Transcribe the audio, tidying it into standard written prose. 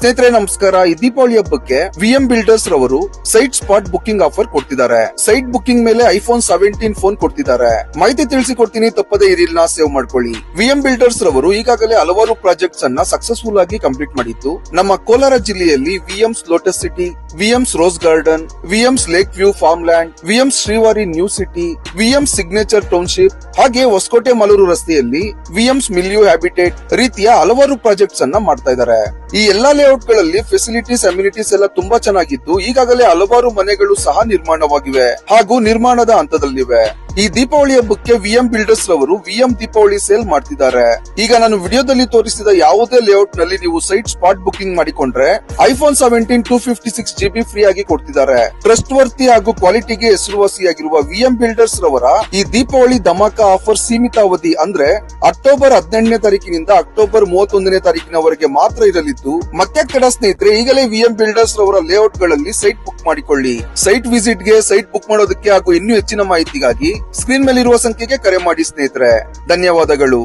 ಸ್ನೇಹಿತರೆ ನಮಸ್ಕಾರ. ಈ ದೀಪಾವಳಿ ಹಬ್ಬಕ್ಕೆ ವಿಎಂ ಬಿಲ್ಡರ್ಸ್ ರವರು ಸೈಟ್ ಸ್ಪಾಟ್ ಬುಕಿಂಗ್ ಆಫರ್ ಕೊಡ್ತಿದ್ದಾರೆ. ಸೈಟ್ ಬುಕಿಂಗ್ ಮೇಲೆ ಐಫೋನ್ 17 ಫೋನ್ ಕೊಡ್ತಿದ್ದಾರೆ. ಮಾಹಿತಿ ತಿಳಿಸಿಕೊಡ್ತೀನಿ, ತಪ್ಪದೇ ಈ ರೀಲ್ ನ ಸೇವ್ ಮಾಡ್ಕೊಳ್ಳಿ. ವಿಎಂ ಬಿಲ್ಡರ್ಸ್ ರವರು ಈಗಾಗಲೇ ಹಲವಾರು ಪ್ರಾಜೆಕ್ಟ್ಸ್ ಅನ್ನ ಸಕ್ಸಸ್ಫುಲ್ ಆಗಿ ಕಂಪ್ಲೀಟ್ ಮಾಡಿದ್ದು. ನಮ್ಮ ಕೋಲಾರ ಜಿಲ್ಲೆಯಲ್ಲಿ VMS lotus city, VMS rose garden, VMS lake view farm land, VMS Shrivari new city, VMS signature township, ಹಾಗೆ ಹೊಸಕೋಟೆ ಮಲೂರು ರಸ್ತೆಯಲ್ಲಿ ವಿಎಂಸ್ ಮಿಲಿಯೋ ಹ್ಯಾಬಿಟೇಟ್ ರೀತಿಯ ಹಲವಾರು ಪ್ರಾಜೆಕ್ಟ್ಸ್ ಅನ್ನ ಮಾಡ್ತಾ ಇದ್ದಾರೆ. ಈ ಎಲ್ಲಾ ಲೇಔಟ್ ಗಳಲ್ಲಿ ಫೆಸಿಲಿಟೀಸ್ ಅಮ್ಯುನಿಟೀಸ್ ಎಲ್ಲ ತುಂಬಾ ಚೆನ್ನಾಗಿದ್ದು ಈಗಾಗಲೇ ಹಲವಾರು ಮನೆಗಳು ಸಹ ನಿರ್ಮಾಣವಾಗಿವೆ ಹಾಗೂ ನಿರ್ಮಾಣದ ಹಂತದಲ್ಲಿವೆ. ಈ ದೀಪಾವಳಿ ಹಬ್ಬಕ್ಕೆ ವಿಎಂ ಬಿಲ್ಡರ್ಸ್ ರವರು ವಿಎಂ ದೀಪಾವಳಿ ಸೇಲ್ ಮಾಡ್ತಿದ್ದಾರೆ. ಈಗ ನಾನು ವಿಡಿಯೋದಲ್ಲಿ ತೋರಿಸಿದ ಯಾವುದೇ ಲೇಔಟ್ ನಲ್ಲಿ ನೀವು ಸೈಟ್ ಸ್ಪಾಟ್ ಬುಕಿಂಗ್ ಮಾಡಿಕೊಂಡ್ರೆ ಐಫೋನ್ 17 256 GB ಫ್ರೀ ಆಗಿ ಕೊಡ್ತಿದ್ದಾರೆ. ಟ್ರಸ್ಟ್ ವರ್ತಿ ಹಾಗೂ ಕ್ವಾಲಿಟಿಗೆ ಹೆಸರುವಾಸಿಯಾಗಿರುವ ವಿಎಂ ಬಿಲ್ಡರ್ಸ್ ರವರ ಈ ದೀಪಾವಳಿ ಧಮಾಕ ಆಫರ್ ಸೀಮಿತ ಅವಧಿ ಅಂದ್ರೆ ಅಕ್ಟೋಬರ್ 18ನೇ ತಾರೀಕಿನಿಂದ ಅಕ್ಟೋಬರ್ 31ನೇ ತಾರೀಕಿನವರೆಗೆ ಮಾತ್ರ ಇರಲಿದ್ದು. ಮತ್ತೆ ಕಡ ಸ್ನೇಹಿತರೆ, ಈಗಲೇ ವಿಎಂ ಬಿಲ್ಡರ್ಸ್ ರವರ ಲೇಔಟ್ ಗಳಲ್ಲಿ ಸೈಟ್ ಬುಕ್ ಮಾಡಿಕೊಳ್ಳಿ. ಸೈಟ್ ವಿಸಿಟ್ ಗೆ, ಸೈಟ್ ಬುಕ್ ಮಾಡೋದಕ್ಕೆ ಹಾಗೂ ಇನ್ನೂ ಹೆಚ್ಚಿನ ಮಾಹಿತಿಗಾಗಿ ಸ್ಕ್ರೀನ್ ಮೇಲೆ ಇರುವ ಸಂಖ್ಯೆಗೆ ಕರೆ ಮಾಡಿ ಸ್ನೇಹಿತರೆ. ಧನ್ಯವಾದಗಳು.